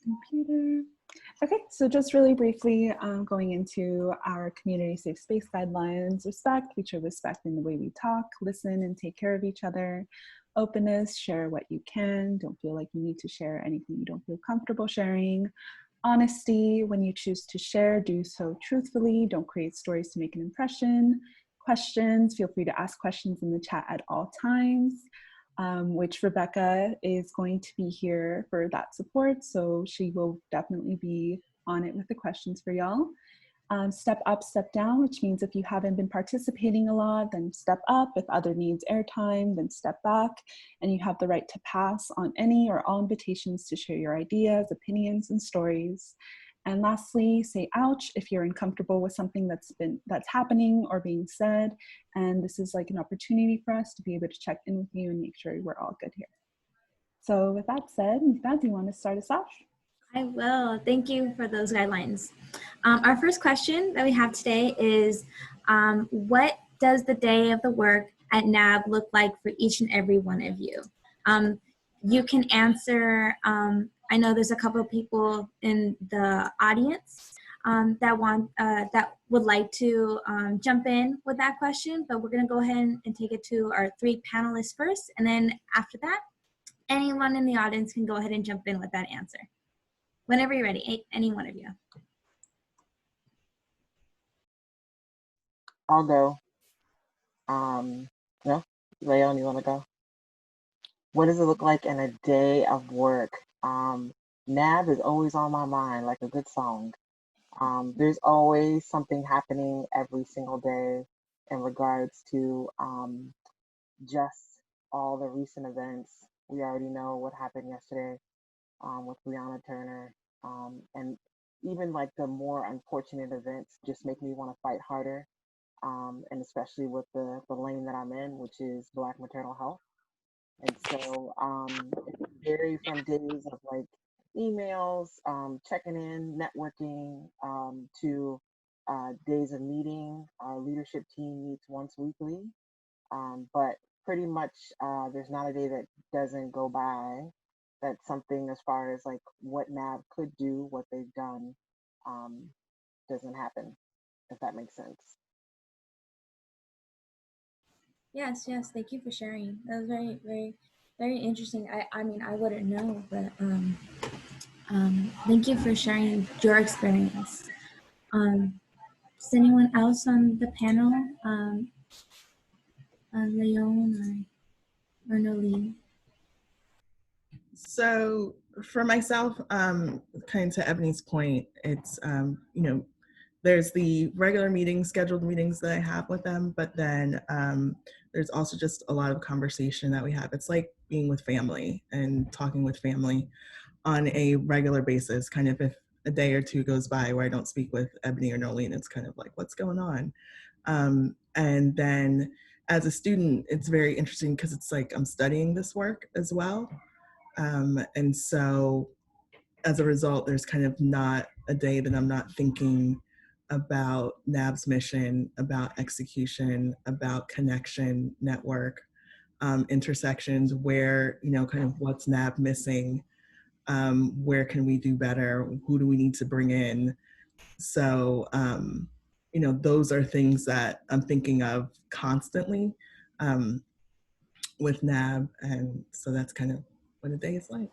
Computer. Okay, so just really briefly going into our community safe space guidelines: respect, we show respect in the way we talk, listen, and take care of each other. Openness, share what you can, don't feel like you need to share anything you don't feel comfortable sharing. Honesty, when you choose to share, do so truthfully, don't create stories to make an impression. Questions, feel free to ask questions in the chat at all times. Which Rebecca is going to be here for that support. So she will definitely be on it with the questions for y'all. Step up, step down, which means if you haven't been participating a lot, then step up. If other needs airtime, then step back. And you have the right to pass on any or all invitations to share your ideas, opinions, and stories. And lastly, say ouch if you're uncomfortable with something that's happening or being said. And this is like an opportunity for us to be able to check in with you and make sure we're all good here. So with that said, Nita, do you want to start us off? I will. Thank you for those guidelines. Our first question that we have today is, what does the day of the work at NAABB look like for each and every one of you? You can answer, I know there's a couple of people in the audience that would like to jump in with that question, but we're gonna go ahead and take it to our three panelists first, and then after that, anyone in the audience can go ahead and jump in with that answer. Whenever you're ready, any one of you. I'll go. No, Leonne, you want to go? What does it look like in a day of work? NAABB is always on my mind, like a good song. There's always something happening every single day in regards to just all the recent events. We already know what happened yesterday with Breonna Turner, and even like the more unfortunate events just make me want to fight harder, and especially with the lane that I'm in, which is Black maternal health. And so it can vary from days of like emails, checking in, networking, to days of meeting. Our leadership team meets once weekly, but pretty much there's not a day that doesn't go by that something as far as like what NAABB could do, what they've done, doesn't happen, if that makes sense. Yes, thank you for sharing. That was very, very, very interesting. I mean, I wouldn't know, but thank you for sharing your experience. Is anyone else on the panel, Leonne or Noelene? So for myself, kind of to Ebony's point, it's, you know, there's the regular meetings, scheduled meetings that I have with them, but then there's also just a lot of conversation that we have. It's like being with family and talking with family on a regular basis. Kind of if a day or two goes by where I don't speak with Ebony or Noelene, it's kind of like, what's going on? And then as a student, it's very interesting because it's like I'm studying this work as well. And so as a result, there's kind of not a day that I'm not thinking about NAABB's mission, about execution, about connection, network, intersections, where, you know, kind of what's NAABB missing, where can we do better, who do we need to bring in? So, you know, those are things that I'm thinking of constantly with NAABB, and so that's kind of what a day is like.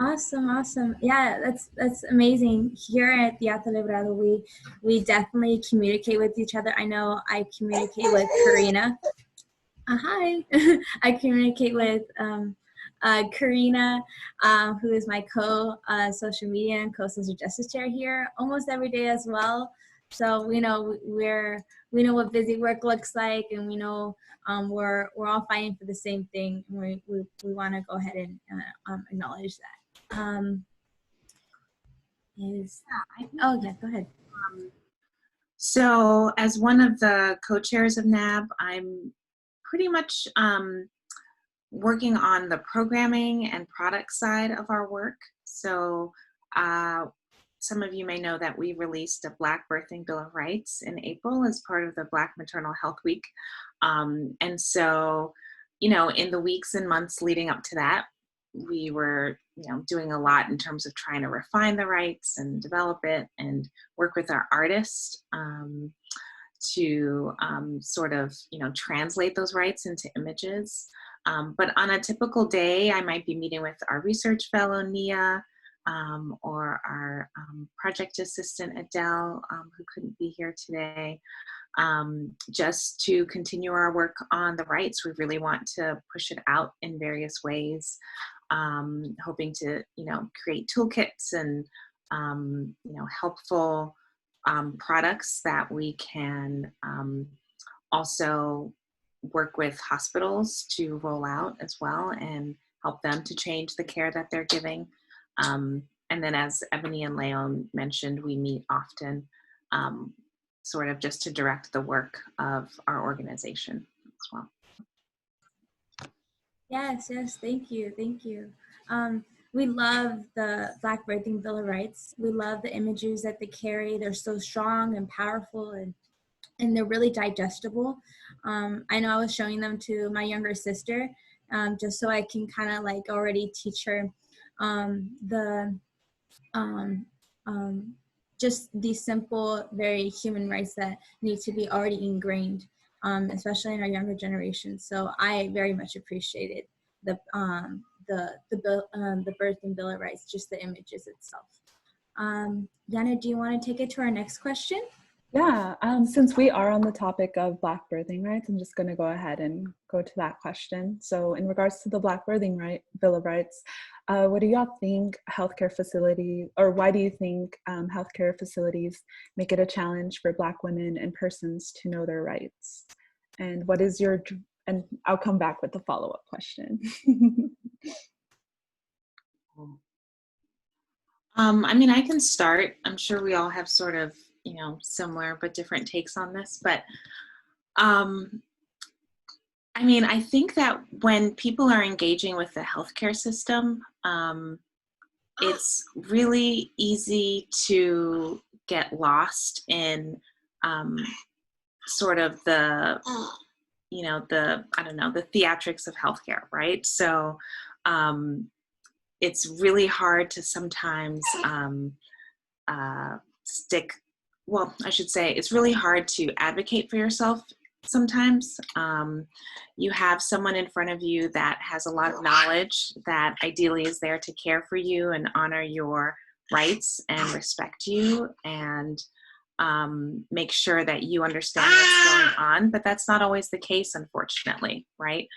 Awesome. Yeah, that's amazing. Here at Teatro Librado, we definitely communicate with each other. I know I communicate with Karina. Hi. I communicate with Karina, who is my co-social media and co-social justice chair here, almost every day as well. So we know what busy work looks like, and we know we're all fighting for the same thing. And we want to go ahead and acknowledge that. Oh yeah, go ahead. So as one of the co-chairs of NAABB, I'm pretty much working on the programming and product side of our work. So some of you may know that we released a Black Birthing Bill of Rights in April as part of the Black Maternal Health Week. And so, you know, in the weeks and months leading up to that, we were, doing a lot in terms of trying to refine the rights and develop it and work with our artists to sort of, translate those rights into images. But on a typical day, I might be meeting with our research fellow, Nia, or our project assistant, Adele, who couldn't be here today, just to continue our work on the rights. We really want to push it out in various ways, hoping to, create toolkits and, helpful products that we can also work with hospitals to roll out as well and help them to change the care that they're giving. And then, as Ebony and Leonne mentioned, we meet often sort of just to direct the work of our organization as well. Yes, thank you. We love the Black Birthing Bill of Rights. We love the images that they carry. They're so strong and powerful, and they're really digestible. I know I was showing them to my younger sister, just so I can kind of like already teach her just these simple, very human rights that need to be already ingrained, especially in our younger generation. So I very much appreciated the Birthing Bill of Rights, just the images itself. Yana, do you want to take it to our next question? Yeah, since we are on the topic of Black birthing rights, I'm just going to go ahead and go to that question. So in regards to the Black Birthing Bill of Rights, what do y'all think healthcare facility, or why do you think healthcare facilities make it a challenge for Black women and persons to know their rights? And what is your, and I'll come back with the follow-up question. I mean, I can start. I'm sure we all have sort of, similar but different takes on this. But I mean, I think that when people are engaging with the healthcare system, it's really easy to get lost in sort of the, the theatrics of healthcare, right? So it's really hard to sometimes it's really hard to advocate for yourself sometimes. You have someone in front of you that has a lot of knowledge that ideally is there to care for you and honor your rights and respect you and make sure that you understand what's going on, but that's not always the case, unfortunately, right?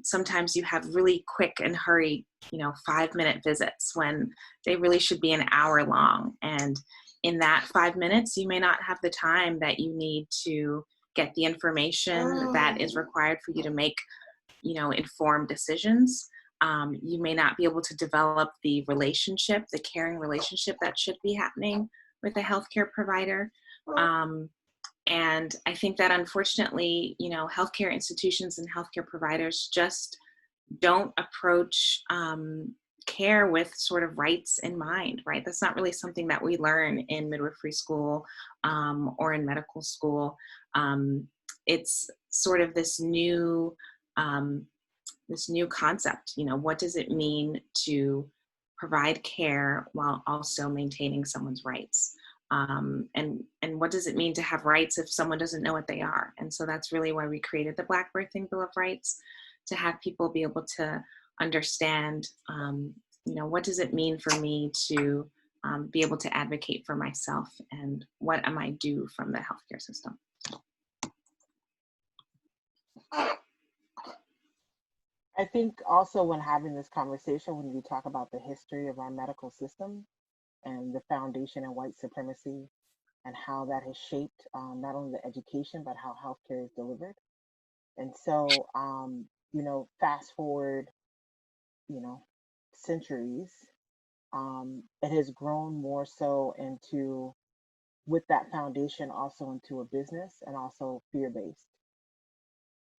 Sometimes you have really quick and hurried, 5-minute visits when they really should be an hour long. And in that 5 minutes, you may not have the time that you need to get the information that is required for you to make, informed decisions. You may not be able to develop the relationship, the caring relationship that should be happening with a healthcare provider. And I think that unfortunately, healthcare institutions and healthcare providers just don't approach care with sort of rights in mind, right? That's not really something that we learn in midwifery school or in medical school. It's sort of this new concept. What does it mean to provide care while also maintaining someone's rights? And what does it mean to have rights if someone doesn't know what they are? And so that's really why we created the Black Birthing Bill of Rights, to have people be able to understand, what does it mean for me to be able to advocate for myself, and what am I due from the healthcare system? I think also when having this conversation, when we talk about the history of our medical system and the foundation in white supremacy and how that has shaped not only the education, but how healthcare is delivered. And so, fast forward, centuries, it has grown more so into, with that foundation, also into a business and also fear-based.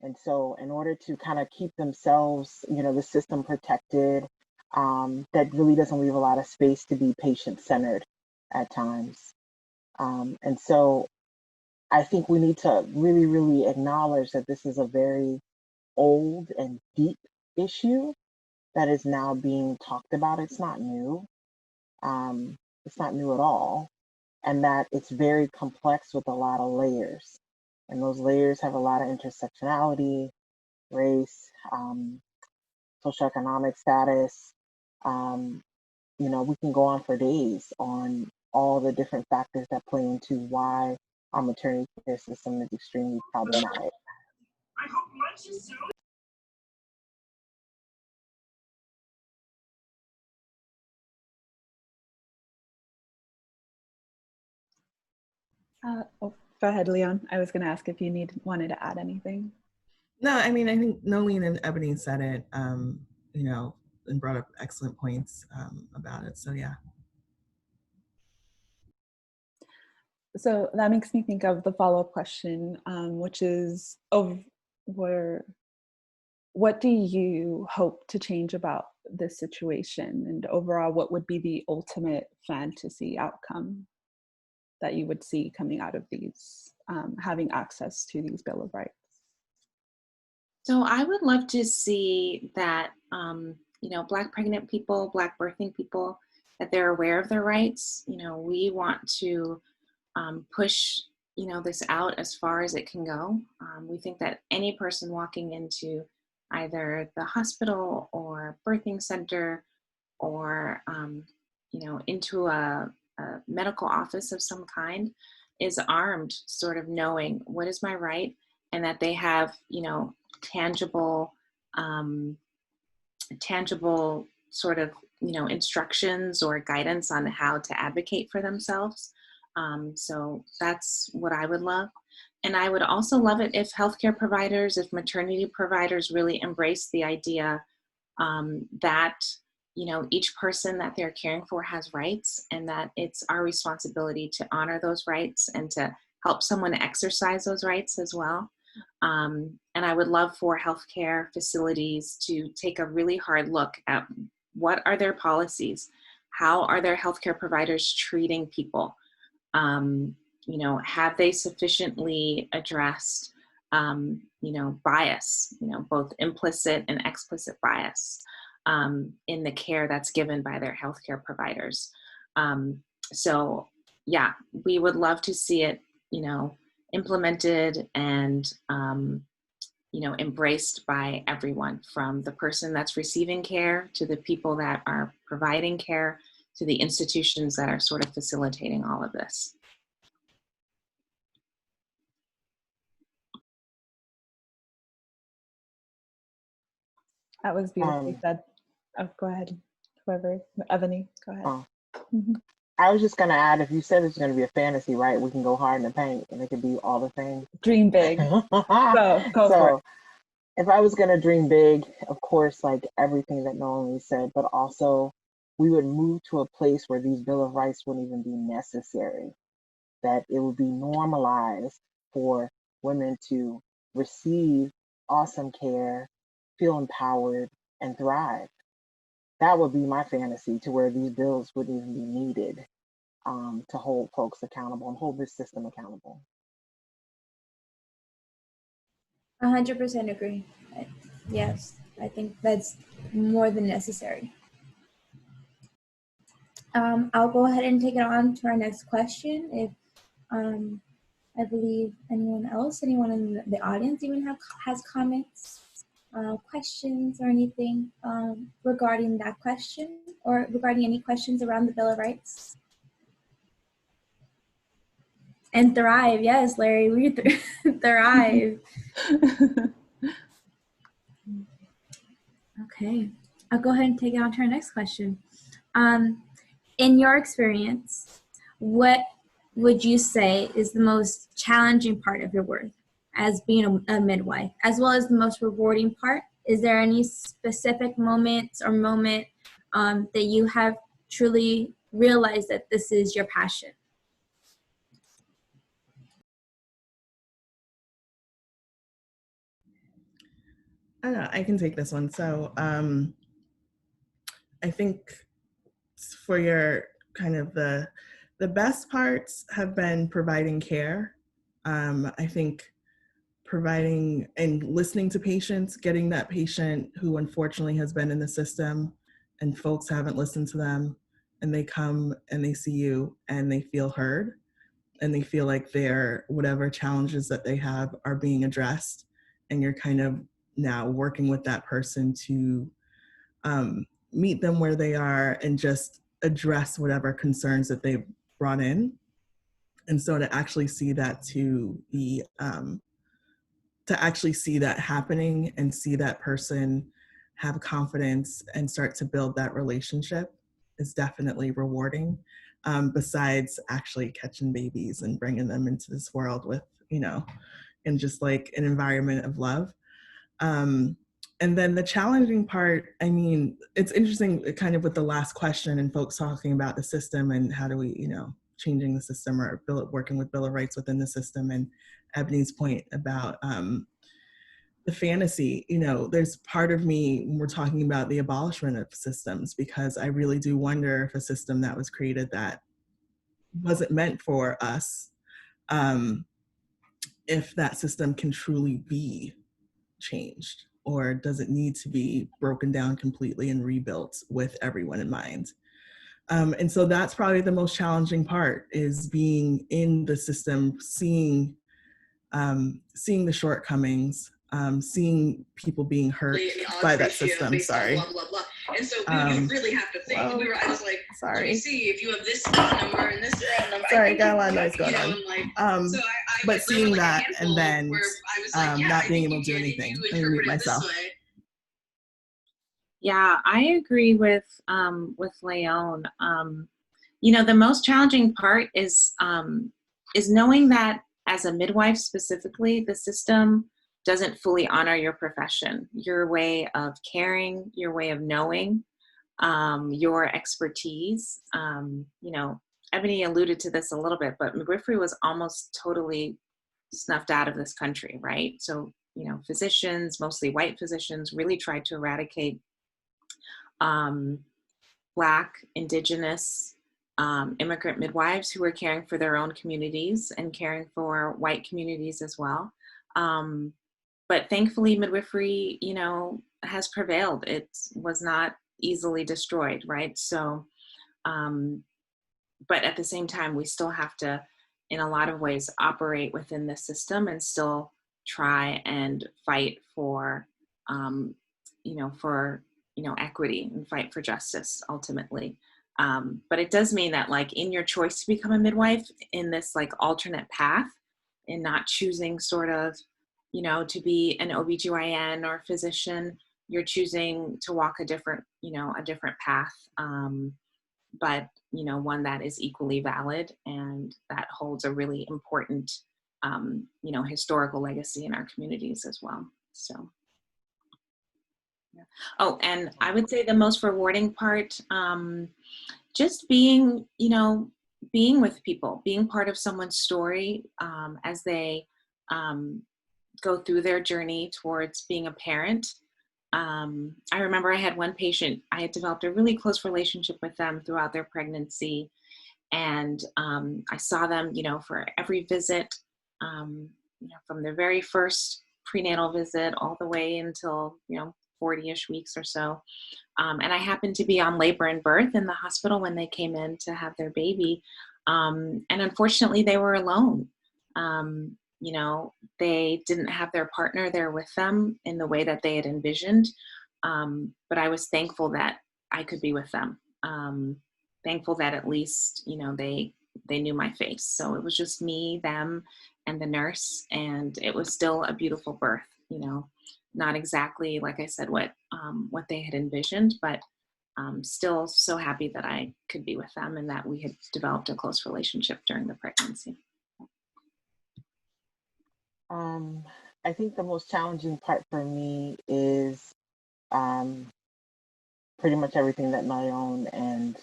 And so in order to kind of keep themselves, the system protected, that really doesn't leave a lot of space to be patient-centered at times. And so I think we need to really, really acknowledge that this is a very old and deep issue that is now being talked about. It's not new. It's not new at all. And that it's very complex with a lot of layers. And those layers have a lot of intersectionality, race, socioeconomic status. You know, we can go on for days on all the different factors that play into why our maternity care system is extremely problematic. Oh, go ahead, Leon. I was going to ask if you wanted to add anything. No, I mean, I think Noelene and Ebony said it, you know, and brought up excellent points about it. So yeah. So that makes me think of the follow-up question, which is, what do you hope to change about this situation? And overall, what would be the ultimate fantasy outcome that you would see coming out of these, having access to these Bill of Rights? So I would love to see that, you know, Black pregnant people, Black birthing people, that they're aware of their rights. You know, we want to push, you know, this out as far as it can go. We think that any person walking into either the hospital or birthing center or, you know, into a medical office of some kind is armed, sort of knowing what is my right, and that they have, you know, tangible sort of, you know, instructions or guidance on how to advocate for themselves. So that's what I would love. And I would also love it if healthcare providers, if maternity providers really embrace the idea that, you know, each person that they're caring for has rights, and that it's our responsibility to honor those rights and to help someone exercise those rights as well. And I would love for healthcare facilities to take a really hard look at what are their policies, how are their healthcare providers treating people. You know, have they sufficiently addressed, you know, bias, you know, both implicit and explicit bias in the care that's given by their healthcare providers. So yeah, we would love to see it, you know, implemented and, you know, embraced by everyone, from the person that's receiving care to the people that are providing care to the institutions that are sort of facilitating all of this. That was beautifully said. Oh, go ahead. Whoever, Ebony, go ahead. I was just gonna add, if you said it's gonna be a fantasy, right? We can go hard in the paint, and it could be all the things. Dream big. Go for it. If I was gonna dream big, of course, like everything that Noelene said, but also we would move to a place where these Bill of Rights wouldn't even be necessary. That it would be normalized for women to receive awesome care, feel empowered, and thrive. That would be my fantasy, to where these bills wouldn't even be needed to hold folks accountable and hold this system accountable. 100% agree. Yes, I think that's more than necessary. I'll go ahead and take it on to our next question. If I believe anyone in the audience even has comments, questions or anything regarding that question, or regarding any questions around the Bill of Rights. And thrive, yes, Larry, we thrive. Okay, I'll go ahead and take it on to our next question. In your experience, what would you say is the most challenging part of your work as being a midwife, as well as the most rewarding part? Is there any specific moment that you have truly realized that this is your passion? I can take this one. So I think for your kind of the best parts have been providing care. I think providing and listening to patients, getting that patient who unfortunately has been in the system and folks haven't listened to them, and they come and they see you and they feel heard and they feel like their whatever challenges that they have are being addressed, and you're kind of now working with that person to meet them where they are and just address whatever concerns that they've brought in. And so to actually see that to actually see that happening and see that person have confidence and start to build that relationship is definitely rewarding. Besides actually catching babies and bringing them into this world with, in just like an environment of love. And then the challenging part, I mean, it's interesting kind of with the last question and folks talking about the system and how do we, changing the system or working with Bill of Rights within the system, and Ebony's point about the fantasy, there's part of me when we're talking about the abolishment of systems, because I really do wonder if a system that was created that wasn't meant for us, if that system can truly be changed, or does it need to be broken down completely and rebuilt with everyone in mind? And so that's probably the most challenging part, is being in the system, seeing the shortcomings, seeing people being hurt by that system. Sorry. Blah, blah, blah. And so you really have to think. Well, I was like, sorry. Let me see if you have this phone number and this phone number. Sorry, got a lot of noise going on. So but seeing that and then not being able to do anything. Let me mute myself. Yeah, I agree with Leonne. The most challenging part is knowing that as a midwife specifically, the system doesn't fully honor your profession, your way of caring, your way of knowing, your expertise. Ebony alluded to this a little bit, but midwifery was almost totally snuffed out of this country, right? So, physicians, mostly white physicians, really tried to eradicate Black, Indigenous, immigrant midwives who were caring for their own communities and caring for white communities as well. But thankfully, midwifery, has prevailed. It was not easily destroyed, right? So, but at the same time, we still have to, in a lot of ways, operate within the system and still try and fight for, equity and fight for justice ultimately. But it does mean that, like, in your choice to become a midwife in this like alternate path, and not choosing sort of, to be an OBGYN or physician, you're choosing to walk a different path, but one that is equally valid and that holds a really important, historical legacy in our communities as well. So. Oh, and I would say the most rewarding part, just being with people, being part of someone's story as they go through their journey towards being a parent. I remember I had one patient, I had developed a really close relationship with them throughout their pregnancy. And I saw them, for every visit, from their very first prenatal visit all the way until, 40-ish weeks or so. And I happened to be on labor and birth in the hospital when they came in to have their baby. And unfortunately, they were alone. They didn't have their partner there with them in the way that they had envisioned. But I was thankful that I could be with them. Thankful that at least, they knew my face. So it was just me, them, and the nurse. And it was still a beautiful birth, not exactly, like I said, what they had envisioned, but still so happy that I could be with them and that we had developed a close relationship during the pregnancy. I think the most challenging part for me is pretty much everything that Leonne and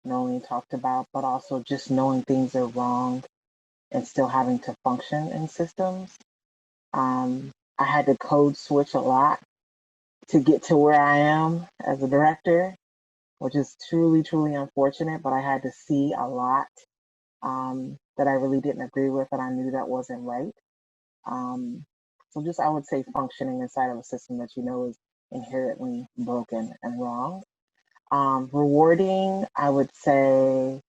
Noelene talked about, but also just knowing things are wrong and still having to function in systems. I had to code switch a lot to get to where I am as a director, which is truly, truly unfortunate, but I had to see a lot that I really didn't agree with, and I knew that wasn't right. So So just, I would say, functioning inside of a system that you know is inherently broken and wrong. Rewarding, I would say,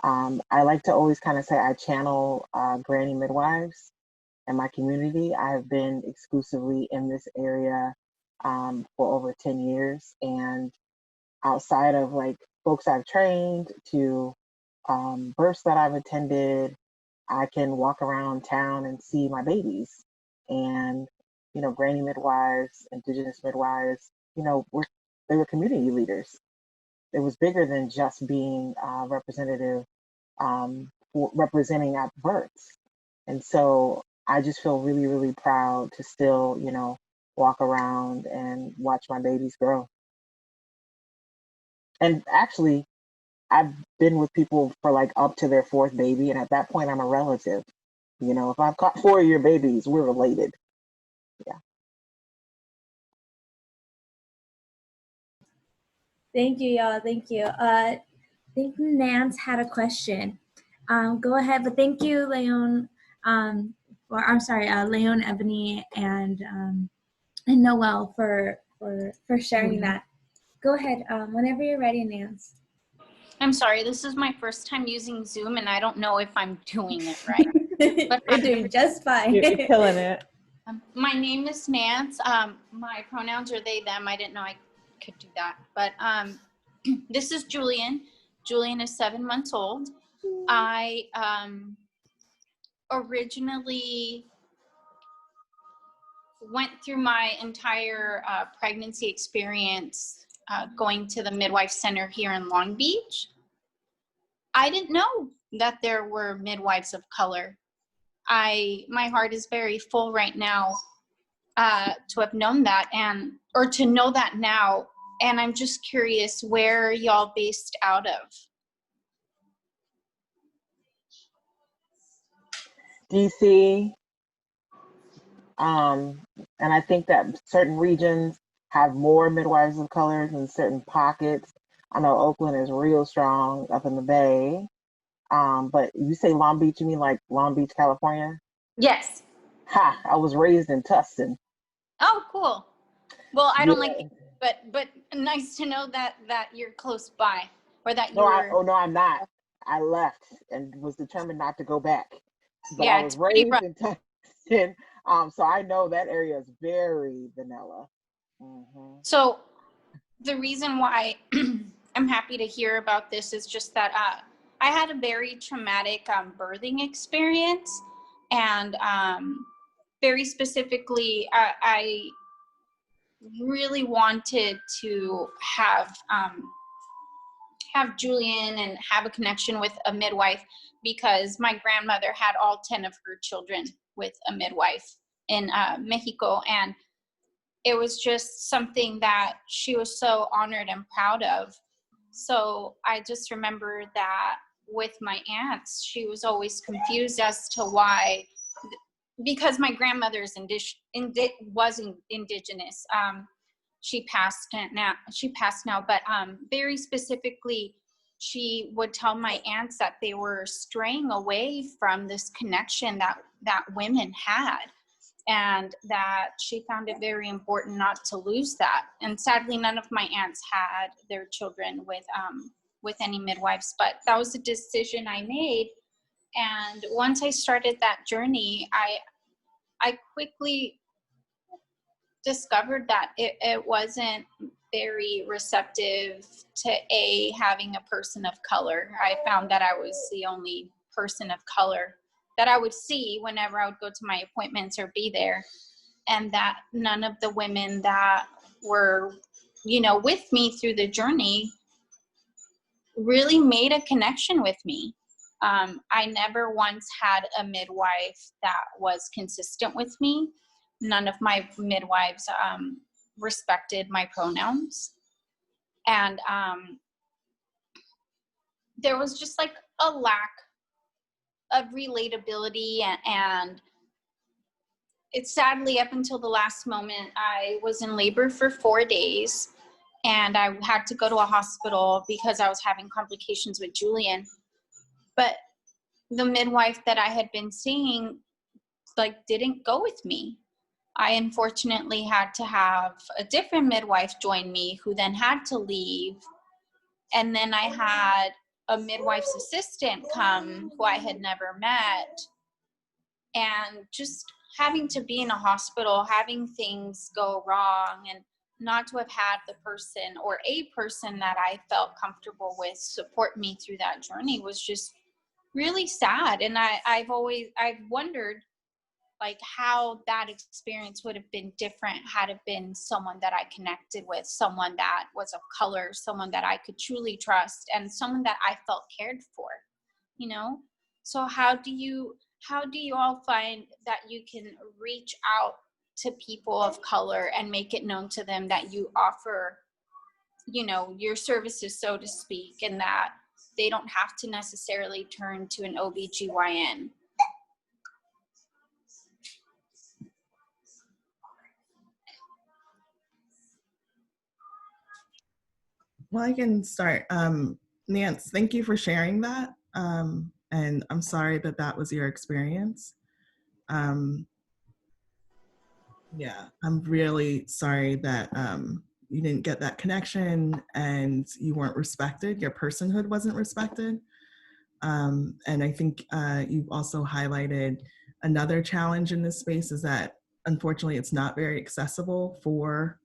I like to always kind of say I channel granny midwives in my community. I have been exclusively in this area for over 10 years. And outside of like folks I've trained to births that I've attended, I can walk around town and see my babies. And, you know, granny midwives, indigenous midwives, you know, they were community leaders. It was bigger than just being representative, representing at births. And so I just feel really, really proud to still, you know, walk around and watch my babies grow. And actually, I've been with people for like up to their 4th baby. And at that point, I'm a relative. You know, if I've caught 4 of your babies, we're related. Yeah. Thank you, y'all. Thank you. I think Nance had a question. Go ahead, but thank you, Leonne. Leonne, Ebony, and Noelle for sharing that. Go ahead, whenever you're ready, Nance. I'm sorry, this is my first time using Zoom, and I don't know if I'm doing it right. But You're doing just fine. You're killing it. My name is Nance. My pronouns are they, them. I didn't know I could do that. But this is Julian. Julian is 7 months old. I originally went through my entire pregnancy experience going to the midwife center here in Long Beach. I didn't know that there were midwives of color. My heart is very full right now to have known that, or to know that now. And I'm just curious, where are y'all based out of? DC. And I think that certain regions have more midwives of color than certain pockets. I know Oakland is real strong up in the Bay. But you say Long Beach, you mean like Long Beach, California? Yes. Ha, I was raised in Tustin. Oh, cool. Well, I don't Yeah. like it, but nice to know that you're close by, or that No, you're. no, I'm not. I left and was determined not to go back. But Yeah, I was it's pretty rough. raised in Tustin, so I know that area is very vanilla. Mm-hmm. So the reason why I'm happy to hear about this is just that I had a very traumatic birthing experience, and very specifically, I really wanted to have Julian and have a connection with a midwife, because my grandmother had all 10 of her children with a midwife in Mexico, and it was just something that she was so honored and proud of. So I just remember that with my aunts, she was always confused as to why, because my grandmother is was indigenous. She passed now, but very specifically, she would tell my aunts that they were straying away from this connection that women had, and that she found it very important not to lose that. And sadly, none of my aunts had their children with any midwives, but that was a decision I made. And once I started that journey, I quickly discovered that it wasn't very receptive to having a person of color. I found that I was the only person of color that I would see whenever I would go to my appointments or be there, and that none of the women that were, with me through the journey really made a connection with me. I never once had a midwife that was consistent with me. None of my midwives respected my pronouns. And there was just like a lack of relatability, and it's sadly, up until the last moment, I was in labor for 4 days, and I had to go to a hospital because I was having complications with Julian. But the midwife that I had been seeing, didn't go with me. I unfortunately had to have a different midwife join me, who then had to leave. And then I had a midwife's assistant come who I had never met. And just having to be in a hospital, having things go wrong, and not to have had the person or a person that I felt comfortable with support me through that journey was just really sad. And I've wondered like how that experience would have been different had it been someone that I connected with, someone that was of color, someone that I could truly trust, and someone that I felt cared for, you know? So how do you all find that you can reach out to people of color and make it known to them that you offer, you know, your services, so to speak, and that they don't have to necessarily turn to an OBGYN? Well, I can start. Nance, thank you for sharing that. And I'm sorry that that was your experience. Yeah, I'm really sorry that you didn't get that connection and you weren't respected. Your personhood wasn't respected. And I think you've also highlighted another challenge in this space is that unfortunately it's not very accessible for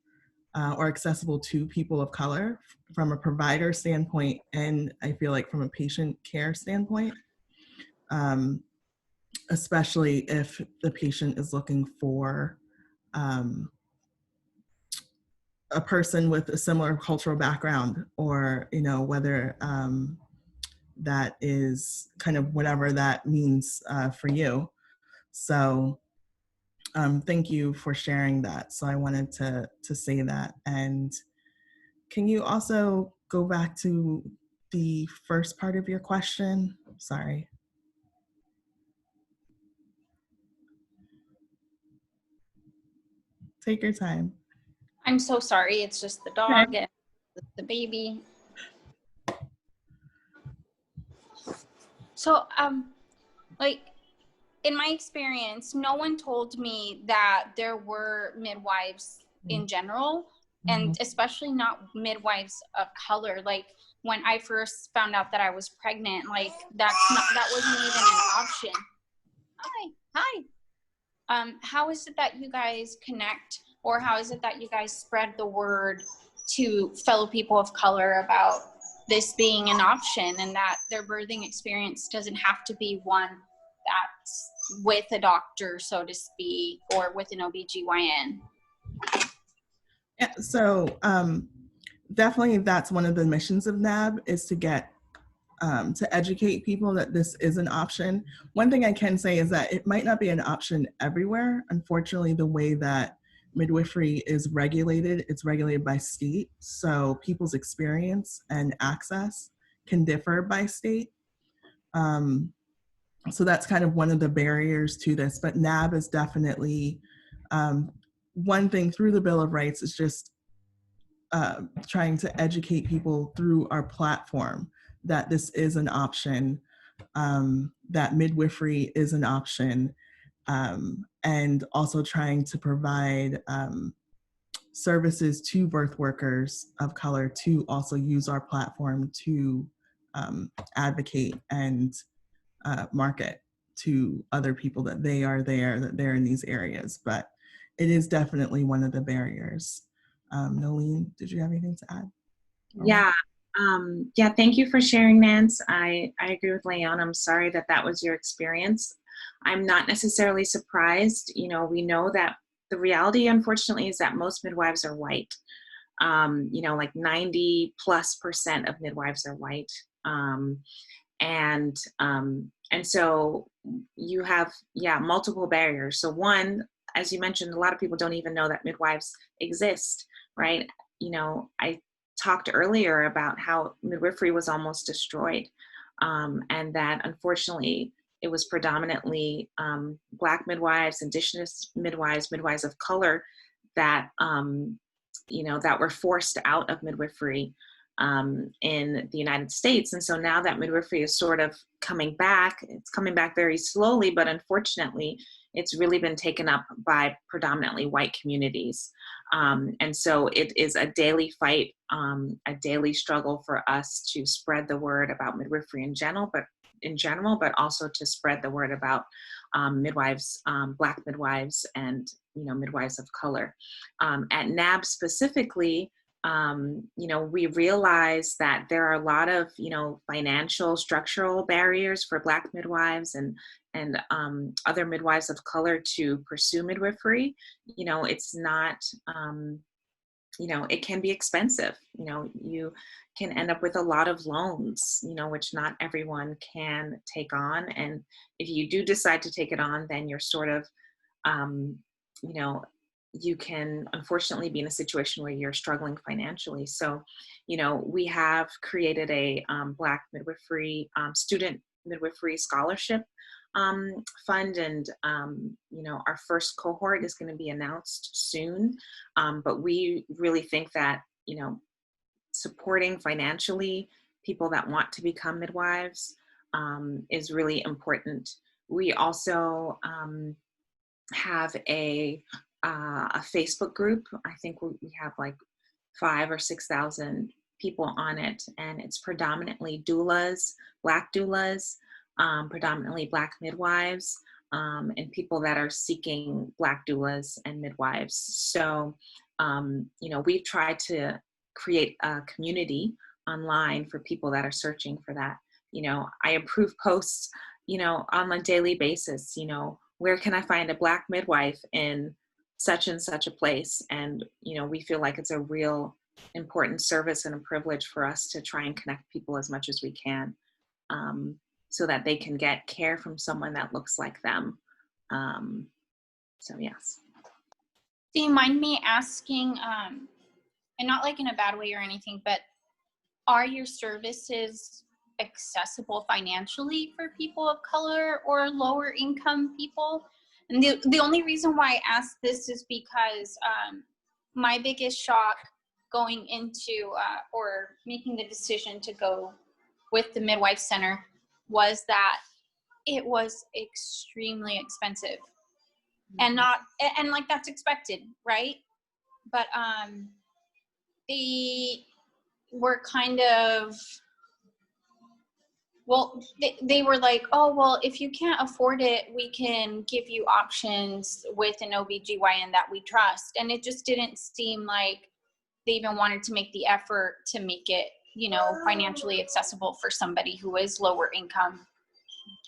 or accessible to people of color from a provider standpoint, and I feel like from a patient care standpoint, especially if the patient is looking for a person with a similar cultural background, or whether that is kind of whatever that means for you. So thank you for sharing that. So I wanted to say that. And can you also go back to the first part of your question? Sorry. Take your time. I'm so sorry. It's just the dog and the baby. So, like, in my experience, no one told me that there were midwives in general, and especially not midwives of color. Like, when I first found out that I was pregnant, like, that wasn't even an option. Hi. How is it that you guys connect, or how is it that you guys spread the word to fellow people of color about this being an option, and that their birthing experience doesn't have to be one that's with a doctor, so to speak, or with an OBGYN? Yeah, so definitely that's one of the missions of NAABB, is to get to educate people that this is an option. One thing I can say is that it might not be an option everywhere. Unfortunately, the way that midwifery is regulated, it's regulated by state. So people's experience and access can differ by state. So that's kind of one of the barriers to this. But NAABB is definitely one thing through the Bill of Rights is just trying to educate people through our platform that this is an option, that midwifery is an option, and also trying to provide services to birth workers of color to also use our platform to advocate and market to other people that they are there, that they're in these areas. But it is definitely one of the barriers. Noelene, did you have anything to add? Yeah. Yeah, thank you for sharing, Nance. I agree with Leonne. I'm sorry that that was your experience. I'm not necessarily surprised. You know, we know that the reality, unfortunately, is that most midwives are white. You know, like 90+% of midwives are white. And so you have, multiple barriers. So one, as you mentioned, a lot of people don't even know that midwives exist, right? You know, I talked earlier about how midwifery was almost destroyed, and that unfortunately it was predominantly Black midwives, Indigenous midwives, midwives of color that, that were forced out of midwifery in the United States. And so now that midwifery is sort of coming back, it's coming back very slowly, but unfortunately, it's really been taken up by predominantly white communities. And so it is a daily fight, a daily struggle for us to spread the word about midwifery in general, but also to spread the word about midwives, Black midwives, and midwives of color. At NAABB specifically, we realize that there are a lot of financial, structural barriers for Black midwives and other midwives of color to pursue midwifery. It's not, it can be expensive. You can end up with a lot of loans, which not everyone can take on. And if you do decide to take it on, then you're sort of, you can unfortunately be in a situation where you're struggling financially. So, we have created a Black midwifery, student midwifery scholarship fund, and our first cohort is going to be announced soon. But we really think that supporting financially people that want to become midwives is really important. We also have a Facebook group. I think we have like 5,000 or 6,000 people on it, and it's predominantly doulas, Black doulas, predominantly Black midwives, and people that are seeking Black doulas and midwives. So, we've tried to create a community online for people that are searching for that. I approve posts, on a daily basis, where can I find a Black midwife in such and such a place? And, we feel like it's a real important service and a privilege for us to try and connect people as much as we can, so that they can get care from someone that looks like them. So yes. Do you mind me asking, and not like in a bad way or anything, but are your services accessible financially for people of color or lower income people? And the only reason why I ask this is because my biggest shock going into or making the decision to go with the Midwife Center was that it was extremely expensive. And like that's expected, right? But they were kind of, well, they were like, oh, well, if you can't afford it, we can give you options with an OBGYN that we trust. And it just didn't seem like they even wanted to make the effort to make it, financially accessible for somebody who is lower income.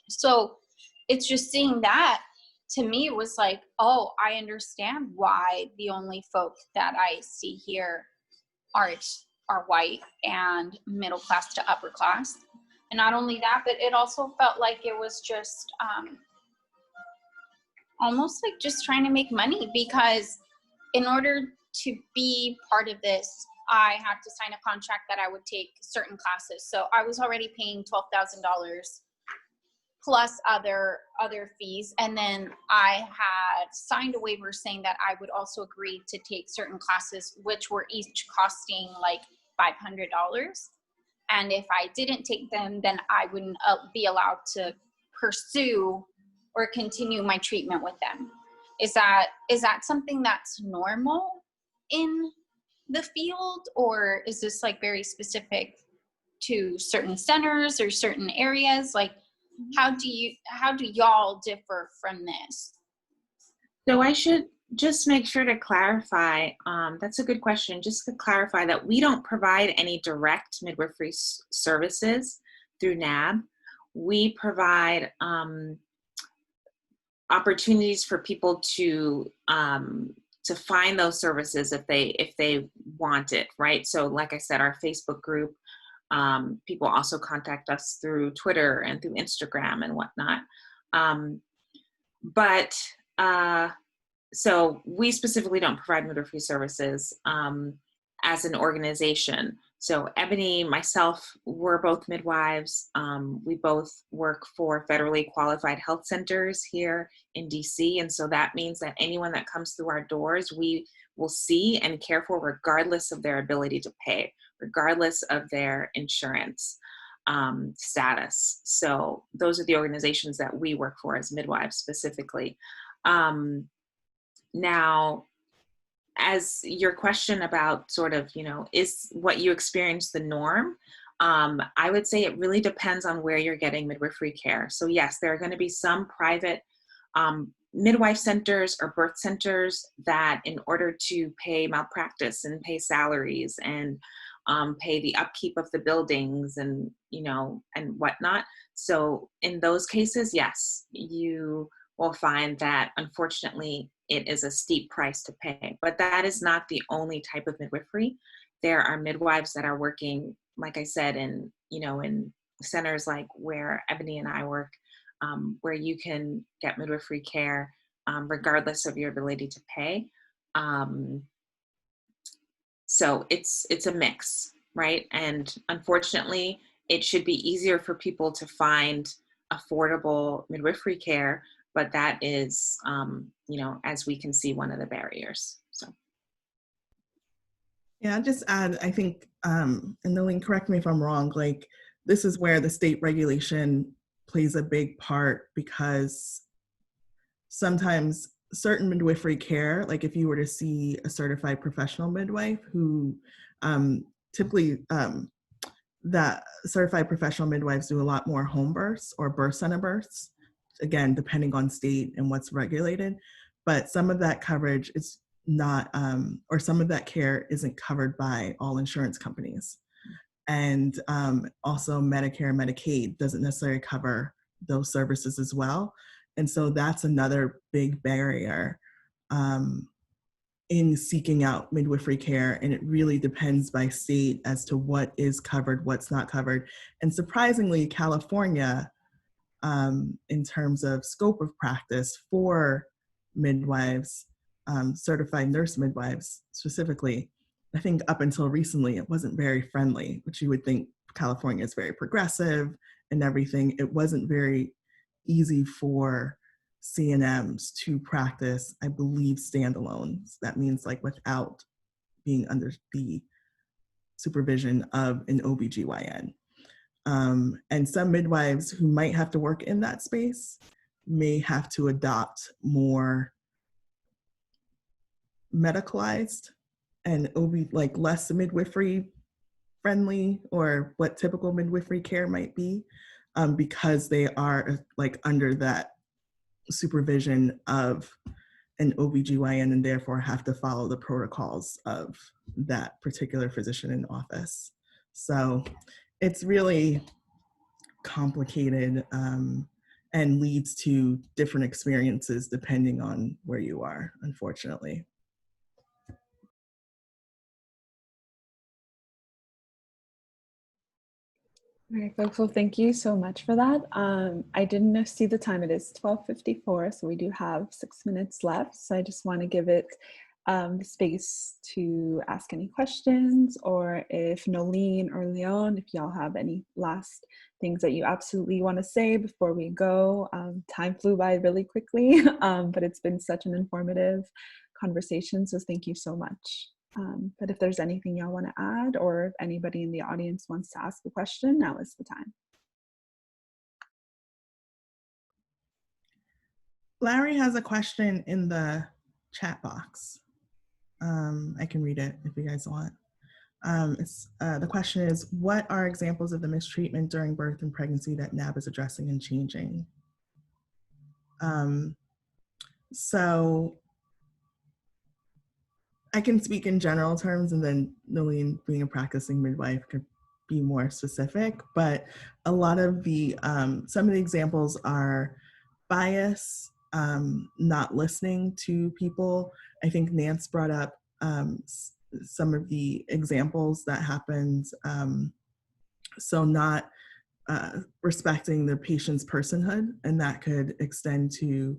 So it's just seeing that, to me, it was like, oh, I understand why the only folk that I see here are white and middle class to upper class. And not only that, but it also felt like it was just almost like just trying to make money, because in order to be part of this, I had to sign a contract that I would take certain classes. So I was already paying $12,000 plus other fees. And then I had signed a waiver saying that I would also agree to take certain classes, which were each costing like $500. And if I didn't take them, then I wouldn't be allowed to pursue or continue my treatment with them. Is that something that's normal in the field, or is this like very specific to certain centers or certain areas? Like, how do y'all differ from this? So I should just make sure to clarify, that's a good question, just to clarify that we don't provide any direct midwifery services through NAABB. We provide opportunities for people to find those services if they want it, right? So like I said, our Facebook group, people also contact us through Twitter and through Instagram and whatnot. So we specifically don't provide midwifery services as an organization. So Ebony, myself, we're both midwives. We both work for federally qualified health centers here in DC. And so that means that anyone that comes through our doors, we will see and care for regardless of their ability to pay. regardless of their insurance status. So those are the organizations that we work for as midwives specifically. Now, as your question about sort of, is what you experience the norm? I would say it really depends on where you're getting midwifery care. So yes, there are going to be some private midwife centers or birth centers that, in order to pay malpractice and pay salaries and pay the upkeep of the buildings and and whatnot. So in those cases, yes, you will find that unfortunately it is a steep price to pay. But that is not the only type of midwifery. There are midwives that are working, like I said, in centers like where Ebony and I work, where you can get midwifery care regardless of your ability to pay. So it's a mix, right? And unfortunately, it should be easier for people to find affordable midwifery care, but that is, as we can see, one of the barriers. So. Yeah, I'll just add, I think, and Noelene, correct me if I'm wrong, like this is where the state regulation plays a big part, because sometimes certain midwifery care, like if you were to see a certified professional midwife who typically that certified professional midwives do a lot more home births or birth center births, again, depending on state and what's regulated, but some of that coverage is not, or some of that care isn't covered by all insurance companies. And also Medicare and Medicaid doesn't necessarily cover those services as well. And so that's another big barrier in seeking out midwifery care. And it really depends by state as to what is covered, what's not covered. And surprisingly, California, in terms of scope of practice for midwives, certified nurse midwives specifically, I think up until recently, it wasn't very friendly, which you would think California is very progressive and everything. It wasn't very easy for CNMs to practice, I believe, standalone. That means like without being under the supervision of an OBGYN. And some midwives who might have to work in that space may have to adopt more medicalized and like less midwifery friendly, or what typical midwifery care might be, because they are like under that supervision of an OBGYN and therefore have to follow the protocols of that particular physician in office. So it's really complicated and leads to different experiences depending on where you are, unfortunately. All right, folks, well, thank you so much for that. I didn't see the time. It is 12:54, so we do have 6 minutes left. So I just want to give it the space to ask any questions, or if Noelene or Leonne, if y'all have any last things that you absolutely want to say before we go. Time flew by really quickly, but it's been such an informative conversation, so thank you so much. But if there's anything y'all want to add, or if anybody in the audience wants to ask a question, now is the time. Larry has a question in the chat box. I can read it if you guys want. The question is, what are examples of the mistreatment during birth and pregnancy that NAABB is addressing and changing? So I can speak in general terms, and then Noelene, being a practicing midwife, could be more specific, but a lot of the, some of the examples are bias, not listening to people. I think Nance brought up some of the examples that happened. So not respecting the patient's personhood, and that could extend to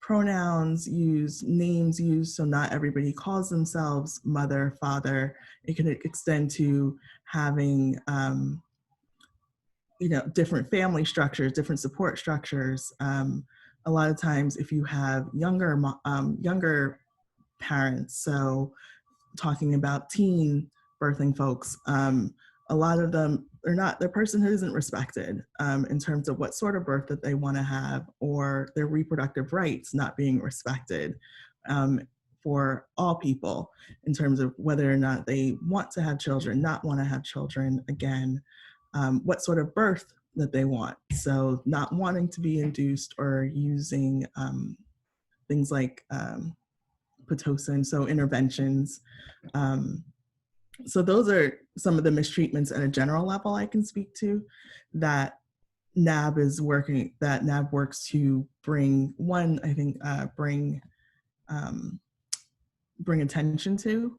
pronouns used, names used, so not everybody calls themselves mother, father. It can extend to having, different family structures, different support structures. A lot of times, if you have younger parents, so talking about teen birthing folks, a lot of them are not, their personhood isn't respected in terms of what sort of birth that they want to have, or their reproductive rights not being respected for all people in terms of whether or not they want to have children, not want to have children, again, what sort of birth that they want. So not wanting to be induced or using things like Pitocin, so interventions. So those are some of the mistreatments at a general level I can speak to that NAABB works to bring, one, I think, bring attention to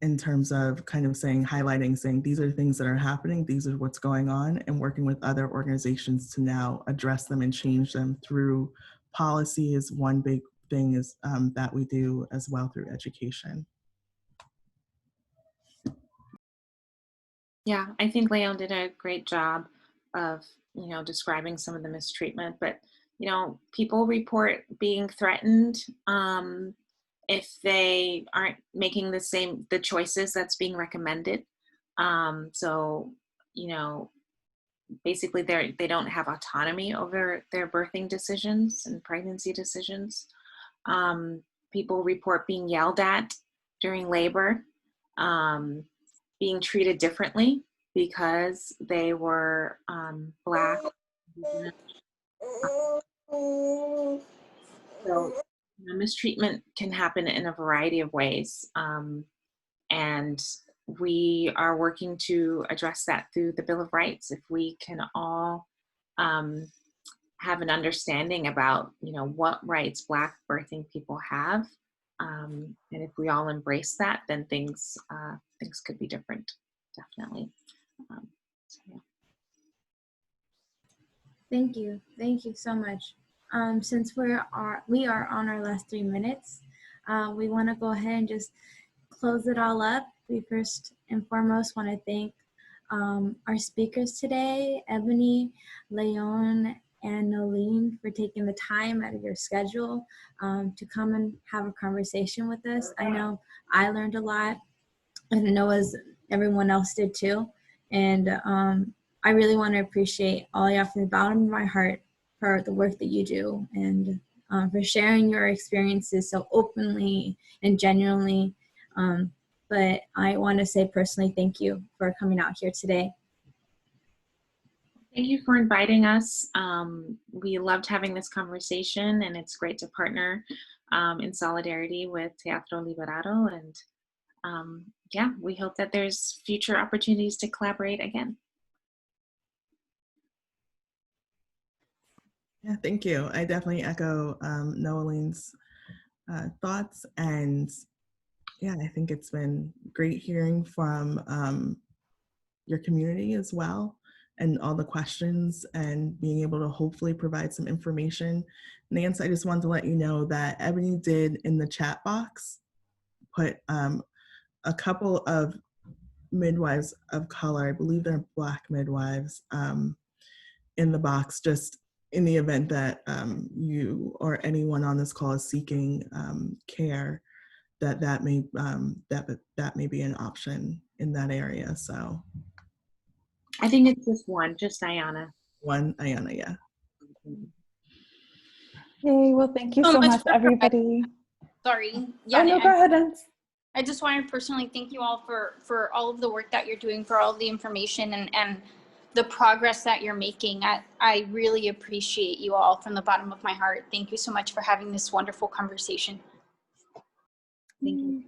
in terms of kind of highlighting, saying these are things that are happening, these are what's going on, and working with other organizations to now address them and change them through policy is one big thing is that we do, as well through education. Yeah, I think Leonne did a great job of, describing some of the mistreatment, but, people report being threatened if they aren't making the choices that's being recommended. So, basically they don't have autonomy over their birthing decisions and pregnancy decisions. People report being yelled at during labor, being treated differently because they were Black. So mistreatment can happen in a variety of ways. And we are working to address that through the Bill of Rights. If we can all have an understanding about, what rights Black birthing people have, and if we all embrace that, then things could be different, definitely. So, yeah. Thank you so much. Since we are on our last 3 minutes, we want to go ahead and just close it all up. We first and foremost want to thank our speakers today, Ebony, Leonne, and Noelene, for taking the time out of your schedule to come and have a conversation with us. I know I learned a lot, and I know as everyone else did too. And I really want to appreciate all y'all from the bottom of my heart for the work that you do, and for sharing your experiences so openly and genuinely. But I want to say personally, thank you for coming out here today. Thank you for inviting us. We loved having this conversation, and it's great to partner in solidarity with Teatro Liberado. And yeah, we hope that there's future opportunities to collaborate again. Yeah, thank you. I definitely echo Noelene's thoughts, and yeah, I think it's been great hearing from your community as well, and all the questions, and being able to hopefully provide some information. Nance, I just wanted to let you know that Ebony did in the chat box put a couple of midwives of color, I believe they're Black midwives, in the box, just in the event that you or anyone on this call is seeking care, that may be an option in that area. So I think it's just Ayana. One, Ayana, yeah. Yay, well, thank you so much, everybody. Sorry. Yeah, Oh, no, go ahead, Nance. I just want to personally thank you all for all of the work that you're doing, for all of the information and the progress that you're making. I really appreciate you all from the bottom of my heart. Thank you so much for having this wonderful conversation. Thank you.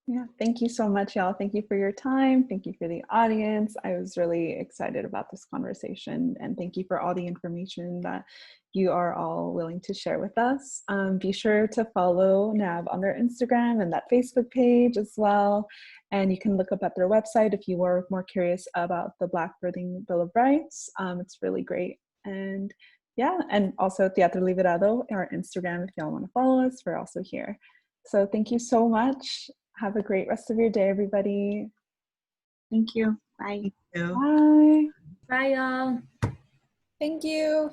Yeah, thank you so much, y'all. Thank you for your time. Thank you for the audience. I was really excited about this conversation, and thank you for all the information that you are all willing to share with us. Be sure to follow NAABB on their Instagram and that Facebook page as well. And you can look up at their website if you are more curious about the Black Birthing Bill of Rights. It's really great. And yeah, and also Teatro Liberado, our Instagram, if y'all want to follow us, we're also here. So thank you so much. Have a great rest of your day, everybody. Thank you. Bye. Thank you. Bye. Bye, y'all. Thank you.